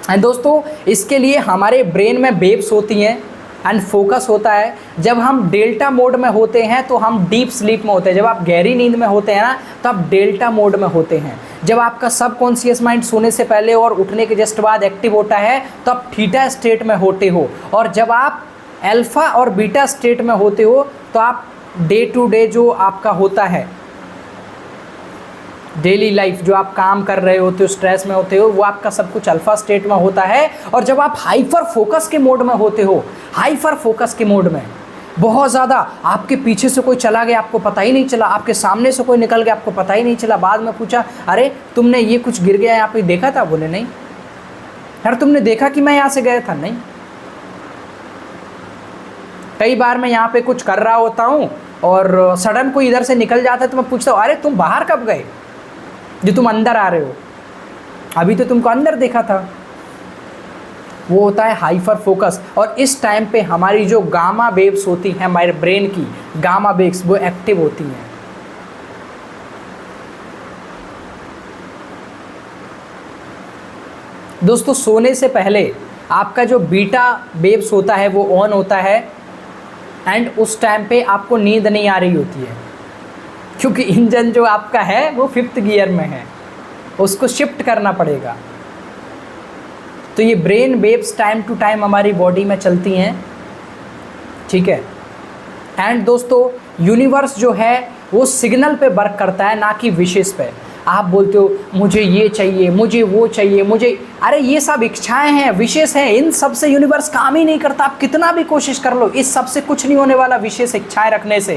एंड दोस्तों, इसके लिए हमारे ब्रेन में वेव्स होती हैं एंड फोकस होता है। जब हम डेल्टा मोड में होते हैं तो हम डीप स्लीप में होते हैं। जब आप गहरी नींद में होते हैं ना, तो आप डेल्टा मोड में होते हैं। जब आपका सबकॉन्शियस माइंड सोने से पहले और उठने के जस्ट बाद एक्टिव होता है तो आप थीटा स्टेट में होते हो। और जब आप अल्फा और बीटा स्टेट में होते हो तो आप डे टू डे जो आपका होता है, डेली लाइफ जो आप काम कर रहे होते हो, स्ट्रेस में होते हो, वो आपका सब कुछ अल्फा स्टेट में होता है। और जब आप हाइपर फोकस के मोड में होते हो, हाइपर फोकस के मोड में, बहुत ज़्यादा, आपके पीछे से कोई चला गया आपको पता ही नहीं चला, आपके सामने से कोई निकल गया आपको पता ही नहीं चला, बाद में पूछा अरे तुमने ये कुछ गिर गया यहाँ पे देखा था? बोले नहीं। यार तुमने देखा कि मैं यहाँ से गया था? नहीं। कई बार मैं यहाँ पे कुछ कर रहा होता हूँ और सडन कोई इधर से निकल जाता है तो मैं पूछता हूँ अरे तुम बाहर कब गए जो तुम अंदर आ रहे हो? अभी तो तुमको अंदर देखा था। वो होता है हाइपर फोकस। और इस टाइम पे हमारी जो गामा वेव्स होती हैं हमारे ब्रेन की, गामा वेव्स वो एक्टिव होती हैं। दोस्तों सोने से पहले आपका जो बीटा वेव्स होता है वो ऑन होता है एंड उस टाइम पे आपको नींद नहीं आ रही होती है, क्योंकि इंजन जो आपका है वो 5th गियर में है, उसको शिफ्ट करना पड़ेगा। तो ये brain waves time to time हमारी बॉडी में चलती हैं, ठीक है। एंड दोस्तों यूनिवर्स जो है वो सिग्नल पे वर्क करता है, ना कि विशेष पे। आप बोलते हो मुझे ये चाहिए, मुझे वो चाहिए, मुझे, अरे ये सब इच्छाएं हैं, विशेष हैं, इन सब से यूनिवर्स काम ही नहीं करता। आप कितना भी कोशिश कर लो, इस सब से कुछ नहीं होने वाला विशेष इच्छाएं रखने से,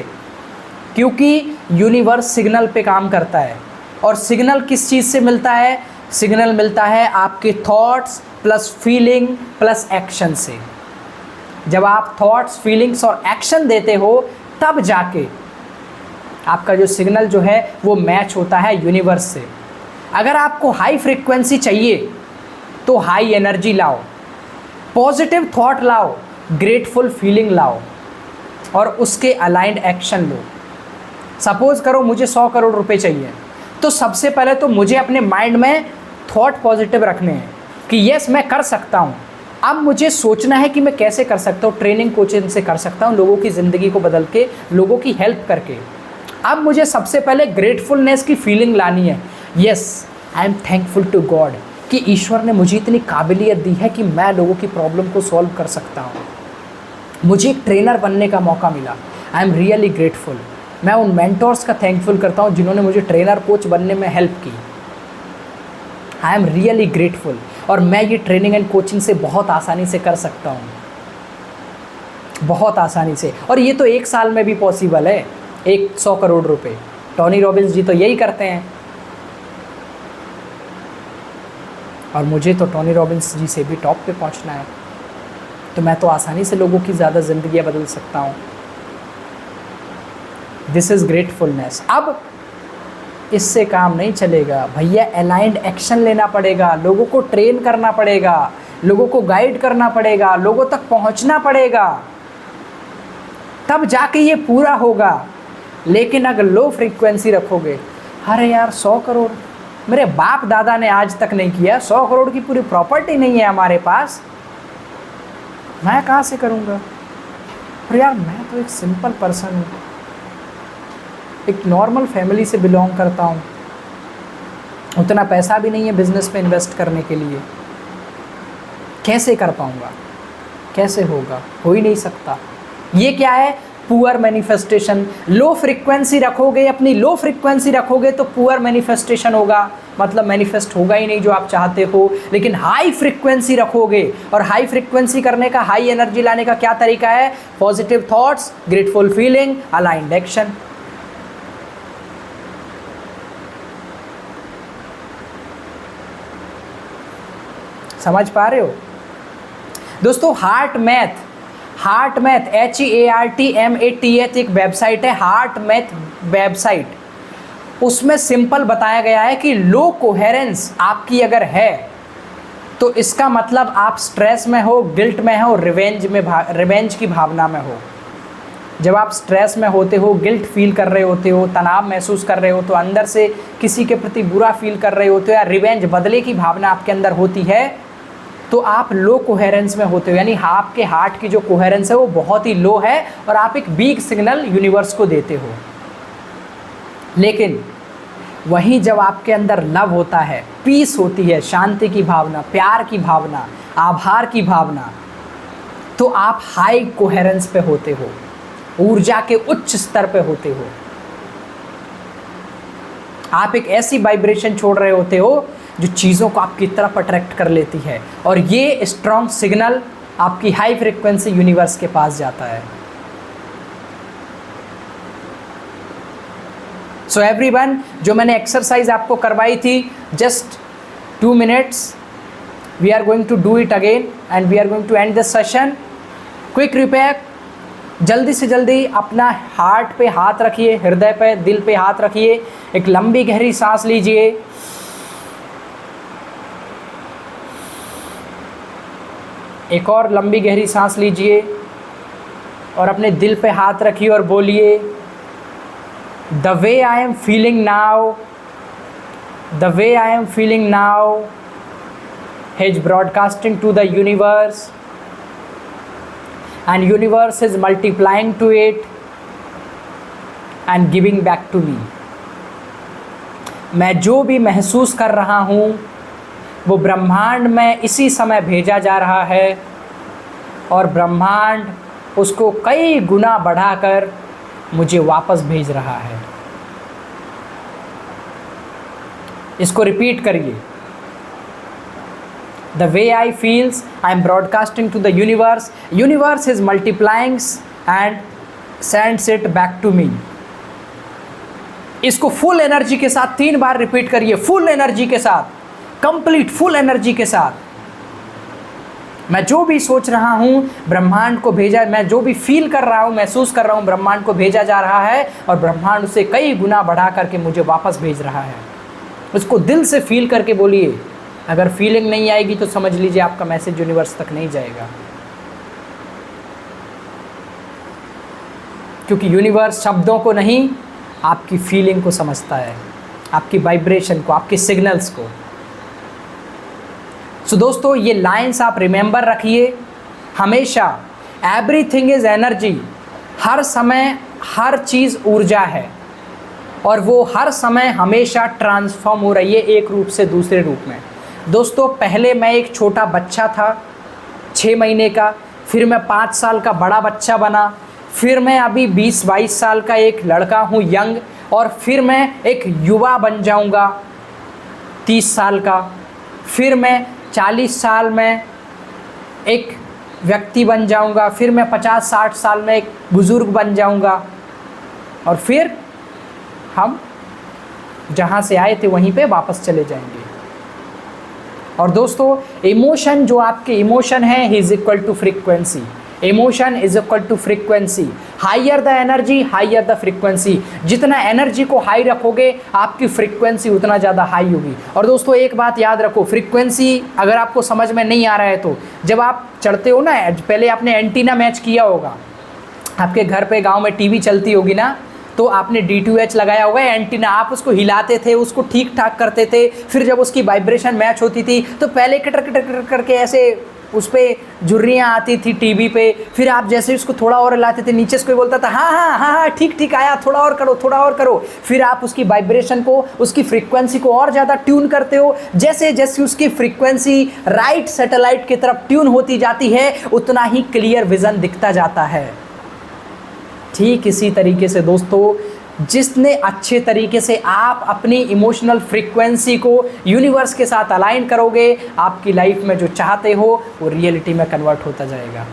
क्योंकि यूनिवर्स सिग्नल पे काम करता है। और सिग्नल किस चीज़ से मिलता है? सिग्नल मिलता है आपके thoughts plus feeling plus action से। जब आप थॉट्स, फीलिंग्स और एक्शन देते हो तब जाके आपका जो सिग्नल जो है वो मैच होता है यूनिवर्स से। अगर आपको हाई फ्रीक्वेंसी चाहिए तो हाई एनर्जी लाओ, पॉजिटिव थॉट लाओ, ग्रेटफुल फीलिंग लाओ और उसके अलाइंड एक्शन लो। सपोज करो मुझे 100 करोड़ रुपए चाहिए, तो सबसे पहले तो मुझे अपने माइंड में थॉट पॉजिटिव रखने हैं कि यस मैं कर सकता हूँ। अब मुझे सोचना है कि मैं कैसे कर सकता हूँ, ट्रेनिंग कोचिंग से कर सकता हूँ, लोगों की ज़िंदगी को बदल के, लोगों की हेल्प करके। अब मुझे सबसे पहले ग्रेटफुलनेस की फीलिंग लानी है। Yes I am thankful to God कि ईश्वर ने मुझे इतनी काबिलियत दी है कि मैं लोगों की प्रॉब्लम को सॉल्व कर सकता हूँ। मुझे एक ट्रेनर बनने का मौका मिला, आई एम रियली ग्रेटफुल। मैं उन मेंटोर्स का थैंकफुल करता हूँ जिन्होंने मुझे ट्रेनर कोच बनने में हेल्प की। I am really grateful. और मैं ये ट्रेनिंग एंड कोचिंग से बहुत आसानी से कर सकता हूँ, बहुत आसानी से। और ये तो 1 साल में भी पॉसिबल है, 100 करोड़ रुपए। टोनी रॉबिन्स जी तो यही करते हैं, और मुझे तो टोनी रॉबिन्स जी से भी टॉप पे पहुंचना है, तो मैं तो आसानी से लोगों की ज़्यादा ज़िंदगियाँ बदल सकता हूँ। This is gratefulness. अब इससे काम नहीं चलेगा भैया, अलाइंड एक्शन लेना पड़ेगा, लोगों को ट्रेन करना पड़ेगा, लोगों को गाइड करना पड़ेगा, लोगों तक पहुंचना पड़ेगा, तब जाके ये पूरा होगा। लेकिन अगर लो फ्रीक्वेंसी रखोगे, अरे यार 100 करोड़ मेरे बाप दादा ने आज तक नहीं किया, 100 करोड़ की पूरी प्रॉपर्टी नहीं है हमारे पास, मैं कहाँ से करूँगा? अरे यार मैं तो एक सिंपल पर्सन हूँ, एक नॉर्मल फैमिली से बिलोंग करता हूँ, उतना पैसा भी नहीं है बिजनेस में इन्वेस्ट करने के लिए, कैसे कर पाऊँगा? कैसे होगा? हो ही नहीं सकता। ये क्या है? Poor manifestation. लो फ्रीक्वेंसी रखोगे, अपनी लो फ्रीक्वेंसी रखोगे तो पुअर मैनिफेस्टेशन होगा, मतलब मैनिफेस्ट होगा ही नहीं जो आप चाहते हो। लेकिन हाई फ्रीक्वेंसी रखोगे, और हाई फ्रीक्वेंसी करने का, हाई एनर्जी लाने का क्या तरीका है? Positive thoughts, grateful feeling, aligned action. समझ पा रहे हो दोस्तों? हार्ट मैथ HEARTMATH एक वेबसाइट है, हार्ट मैथ वेबसाइट। उसमें सिंपल बताया गया है कि लो कोहेरेंस आपकी अगर है तो इसका मतलब आप स्ट्रेस में हो, गिल्ट में हो, रिवेंज की भावना में हो। जब आप स्ट्रेस में होते हो, गिल्ट फील कर रहे होते हो, तनाव महसूस कर रहे हो, तो अंदर से किसी के प्रति बुरा फील कर रहे होते हो, या रिवेंज, बदले की भावना आपके अंदर होती है, तो आप लो कोहेरेंस में होते हो। यानी आपके हार्ट की जो कोहेरेंस है वो बहुत ही लो है और आप एक वीक सिग्नल यूनिवर्स को देते हो। लेकिन वहीं जब आपके अंदर लव होता है, पीस होती है, शांति की भावना, प्यार की भावना, आभार की भावना, तो आप हाई कोहेरेंस पे होते हो, ऊर्जा के उच्च स्तर पे होते हो। आप एक ऐसी वाइब्रेशन छोड़ रहे होते हो जो चीज़ों को आपकी तरफ अट्रैक्ट कर लेती है, और ये स्ट्रॉन्ग सिग्नल आपकी हाई फ्रीक्वेंसी यूनिवर्स के पास जाता है। सो एवरीवन, जो मैंने एक्सरसाइज आपको करवाई थी, just 2 minutes, we are going to do it again and we are going to end this session. Quick रिपैक, जल्दी से जल्दी अपना हार्ट पे हाथ रखिए, हृदय पे, दिल पे हाथ रखिए, एक लंबी गहरी सांस लीजिए, एक और लंबी गहरी सांस लीजिए और अपने दिल पे हाथ रखिए और बोलिए, the way I am feeling now, the way I am feeling now is broadcasting to the universe and universe is multiplying to it and giving back to me। मैं जो भी महसूस कर रहा हूँ वो ब्रह्मांड में इसी समय भेजा जा रहा है और ब्रह्मांड उसको कई गुना बढ़ाकर मुझे वापस भेज रहा है। इसको रिपीट करिए, The way I feels, I am broadcasting to the universe, universe is multiplying and sends it back to me। इसको फुल एनर्जी के साथ 3 बार रिपीट करिए, फुल एनर्जी के साथ, कंप्लीट फुल एनर्जी के साथ। मैं जो भी सोच रहा हूँ ब्रह्मांड को भेजा, मैं जो भी फील कर रहा हूँ, महसूस कर रहा हूँ, ब्रह्मांड को भेजा जा रहा है और ब्रह्मांड उसे कई गुना बढ़ा करके मुझे वापस भेज रहा है। उसको दिल से फील करके बोलिए। अगर फीलिंग नहीं आएगी तो समझ लीजिए आपका मैसेज यूनिवर्स तक नहीं जाएगा, क्योंकि यूनिवर्स शब्दों को नहीं, आपकी फीलिंग को समझता है, आपकी वाइब्रेशन को, आपके सिग्नल्स को। सो दोस्तों, ये लाइंस आप रिमेंबर रखिए हमेशा। एवरीथिंग इज एनर्जी, हर समय हर चीज़ ऊर्जा है और वो हर समय हमेशा ट्रांसफॉर्म हो रही है एक रूप से दूसरे रूप में। दोस्तों, पहले मैं एक छोटा बच्चा था 6 महीने का, फिर मैं 5 साल का बड़ा बच्चा बना, फिर मैं अभी 20-22 साल का एक लड़का हूँ यंग, और फिर मैं एक युवा बन जाऊँगा 30 साल का, फिर मैं 40 साल में एक व्यक्ति बन जाऊँगा, फिर मैं 50-60 साल में एक बुज़ुर्ग बन जाऊँगा और फिर हम जहाँ से आए थे वहीं पे वापस चले जाएंगे। और दोस्तों, इमोशन, जो आपके इमोशन है, ही is equal to frequency. Emotion is equal to frequency. Higher the energy, higher the frequency. जितना एनर्जी को हाई रखोगे आपकी फ्रीक्वेंसी उतना ज़्यादा हाई होगी। और दोस्तों, एक बात याद रखो, फ्रीक्वेंसी अगर आपको समझ में नहीं आ रहा है तो जब आप चढ़ते हो ना, पहले आपने एंटीना मैच किया होगा, आपके घर पे गांव में टीवी चलती होगी ना, तो आपने D2H लगाया होगा एंटीना, आप उसको हिलाते थे, उसको ठीक ठाक करते थे, फिर जब उसकी वाइब्रेशन मैच होती थी तो पहले कटर कटर कटर करके ऐसे उस पर झुर्रियाँ आती थी टीवी पे, फिर आप जैसे उसको थोड़ा और हिलाते थे, नीचे से कोई बोलता था हाँ हाँ हाँ हाँ ठीक ठीक आया, थोड़ा और करो, थोड़ा और करो, फिर आप उसकी वाइब्रेशन को, उसकी फ्रीक्वेंसी को और ज़्यादा ट्यून करते हो। जैसे जैसे उसकी फ्रीक्वेंसी राइट सैटेलाइट की तरफ ट्यून होती जाती है उतना ही क्लियर विज़न दिखता जाता है। ठीक इसी तरीके से दोस्तों, जिसने अच्छे तरीके से आप अपनी इमोशनल फ्रीक्वेंसी को यूनिवर्स के साथ अलाइन करोगे, आपकी लाइफ में जो चाहते हो वो रियलिटी में कन्वर्ट होता जाएगा।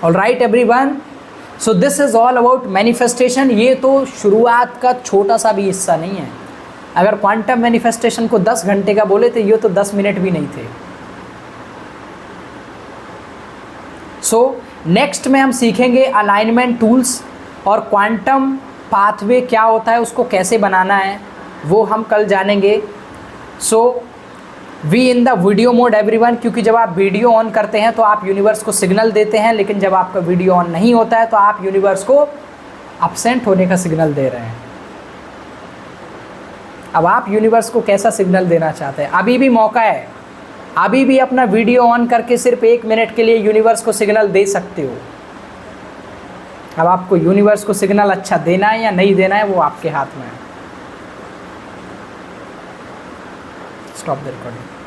Alright everyone, so this is all about manifestation. ये तो शुरुआत का छोटा सा भी हिस्सा नहीं है। अगर क्वांटम मैनिफेस्टेशन को 10 घंटे का बोले थे, ये तो 10 मिनट भी नहीं थे। सो नेक्स्ट में हम सीखेंगे अलाइनमेंट टूल्स और क्वांटम पाथवे क्या होता है, उसको कैसे बनाना है, वो हम कल जानेंगे। So we in the video mode everyone, क्योंकि जब आप वीडियो ऑन करते हैं तो आप यूनिवर्स को सिग्नल देते हैं, लेकिन जब आपका वीडियो ऑन नहीं होता है तो आप यूनिवर्स को अपसेंट होने का सिग्नल दे रहे हैं। अब आप यूनिवर्स को कैसा सिग्नल देना चाहते हैं, अभी भी मौका है, अभी भी अपना वीडियो ऑन करके सिर्फ 1 मिनट के लिए यूनिवर्स को सिग्नल दे सकते हो। अब आपको यूनिवर्स को सिग्नल अच्छा देना है या नहीं देना है वो आपके हाथ में है। Stop the recording.